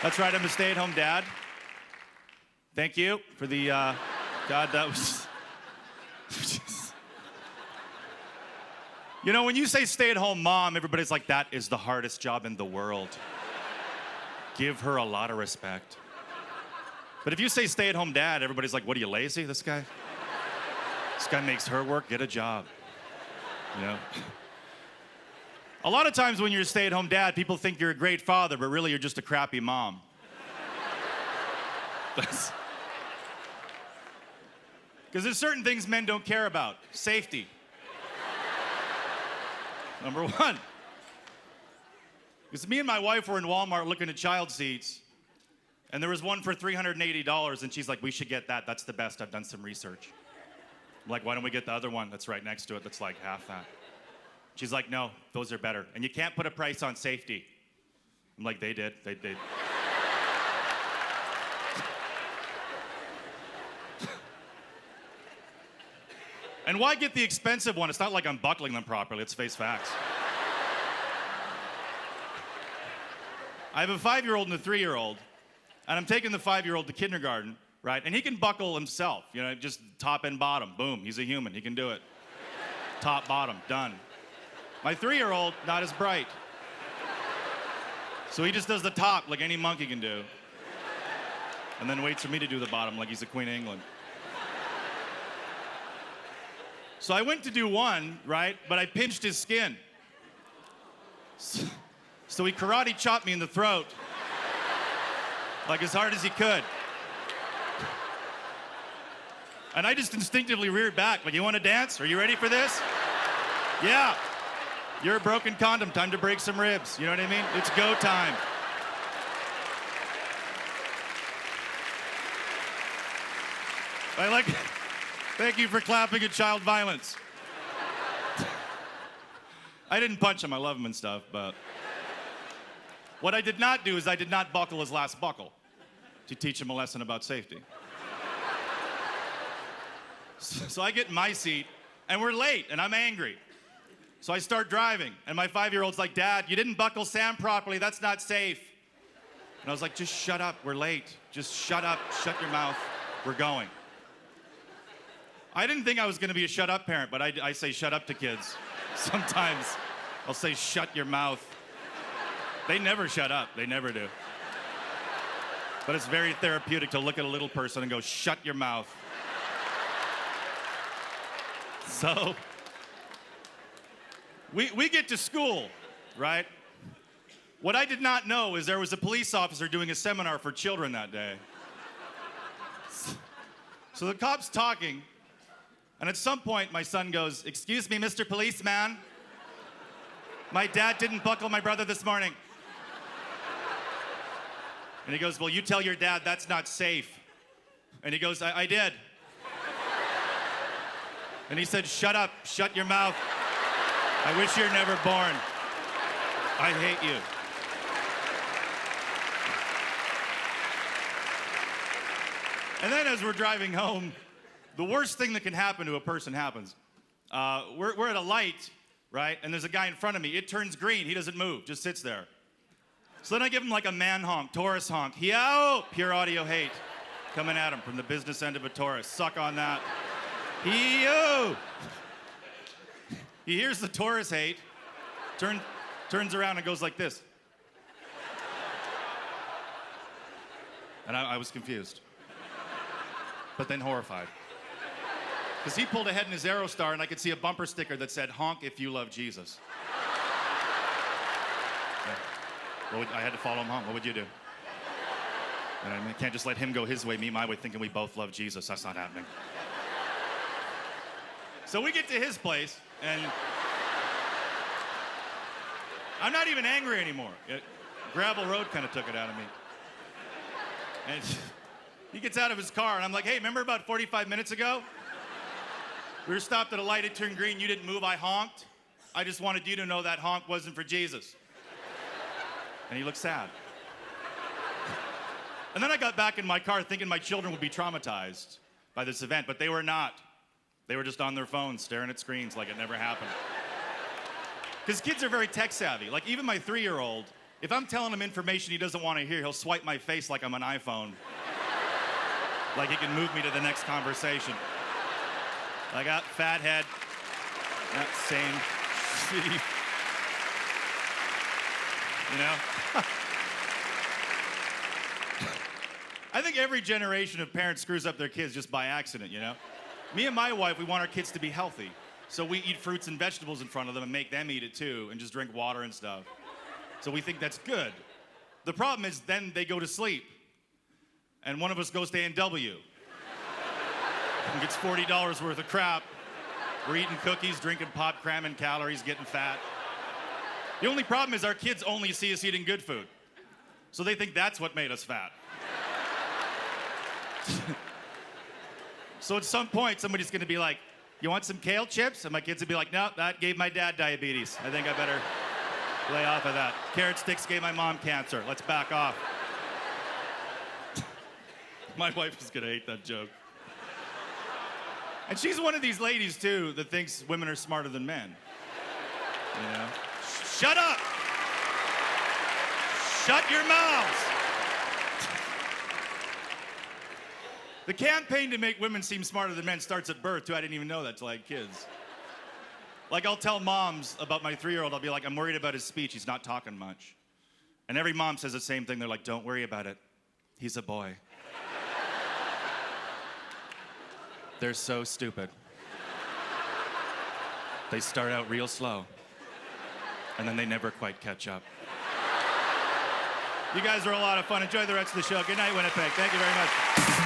That's right, I'm a stay-at-home dad. Thank you for the, God, that was... You know, when you say stay-at-home mom, everybody's like, that is the hardest job in the world. Give her a lot of respect. But if you say stay-at-home dad, everybody's like, what are you, lazy, this guy? This guy makes her work, get a job. You know? A lot of times when you're a stay-at-home dad, people think you're a great father, but really you're just a crappy mom. Because there's certain things men don't care about. Safety. Number one. Because me and my wife were in Walmart looking at child seats, and there was one for $380, and she's like, we should get that. That's the best. I've done some research. I'm like, why don't we get the other one that's right next to it that's like half that? She's like, no, those are better. And you can't put a price on safety. I'm like, they did. They did. And why get the expensive one? It's not like I'm buckling them properly. Let's face facts. I have a 5-year-old and a 3-year-old, and I'm taking the 5-year-old to kindergarten, right? And he can buckle himself, you know, just top and bottom. Boom, he's a human. He can do it. Top, bottom, done. My 3-year-old, not as bright. So he just does the top like any monkey can do, and then waits for me to do the bottom like he's the Queen of England. So I went to do one, right? But I pinched his skin. So he karate chopped me in the throat, like as hard as he could. And I just instinctively reared back, like, you want to dance? Are you ready for this? Yeah. You're a broken condom, time to break some ribs. You know what I mean? It's go time. Thank you for clapping at child violence. I didn't punch him, I love him and stuff, but what I did not do is I did not buckle his last buckle to teach him a lesson about safety. So I get in my seat, and we're late, and I'm angry. So I start driving, and my 5-year-old's like, Dad, you didn't buckle Sam properly, that's not safe. And I was like, just shut up, we're late. Just shut up, shut your mouth, we're going. I didn't think I was gonna be a shut up parent, but I say shut up to kids. Sometimes I'll say shut your mouth. They never shut up, they never do. But it's very therapeutic to look at a little person and go, shut your mouth. So, we get to school, right? What I did not know is there was a police officer doing a seminar for children that day. So the cop's talking, and at some point my son goes, excuse me, Mr. Policeman. My dad didn't buckle my brother this morning. And he goes, well, you tell your dad that's not safe. And he goes, I did. And he said, shut up, shut your mouth. I wish you're never born. I hate you. And then as we're driving home, the worst thing that can happen to a person happens. We're at a light, right? And there's a guy in front of me. It turns green. He doesn't move, just sits there. So then I give him like a man honk, Taurus honk. Yo! Pure audio hate coming at him from the business end of a Taurus. Suck on that. Yo! He hears the Taurus hate, turns around and goes like this. And I was confused, but then horrified. Because he pulled ahead in his Aerostar and I could see a bumper sticker that said, honk if you love Jesus. Yeah. I had to follow him home. What would you do? And I can't just let him go his way, me my way, thinking we both love Jesus. That's not happening. So we get to his place, and I'm not even angry anymore. Gravel road kind of took it out of me. And he gets out of his car, and I'm like, hey, remember about 45 minutes ago? We were stopped at a light, it turned green, you didn't move, I honked. I just wanted you to know that honk wasn't for Jesus. And he looked sad. And then I got back in my car thinking my children would be traumatized by this event, but they were not. They were just on their phones, staring at screens like it never happened. Because kids are very tech savvy. Like even my 3-year-old If I'm telling him information he doesn't want to hear, he'll swipe my face like I'm an iPhone. Like he can move me to the next conversation. I got fat head. That same shitty. You know? I think every generation of parents screws up their kids just by accident, you know? Me and my wife, we want our kids to be healthy. So we eat fruits and vegetables in front of them and make them eat it too and just drink water and stuff. So we think that's good. The problem is then they go to sleep. And one of us goes to A&W and gets $40 worth of crap. We're eating cookies, drinking pop, cramming calories, getting fat. The only problem is our kids only see us eating good food. So they think that's what made us fat. So at some point, somebody's gonna be like, you want some kale chips? And my kids would be like, no, that gave my dad diabetes. I think I better lay off of that. Carrot sticks gave my mom cancer. Let's back off. My wife is gonna hate that joke. And she's one of these ladies, too, that thinks women are smarter than men. You know? Shut up! Shut your mouths! The campaign to make women seem smarter than men starts at birth, too. I didn't even know that till I had kids. Like, I'll tell moms about my 3-year-old, I'll be like, I'm worried about his speech, he's not talking much. And every mom says the same thing, they're like, don't worry about it, he's a boy. They're so stupid. They start out real slow, and then they never quite catch up. You guys are a lot of fun. Enjoy the rest of the show. Good night, Winnipeg. Thank you very much.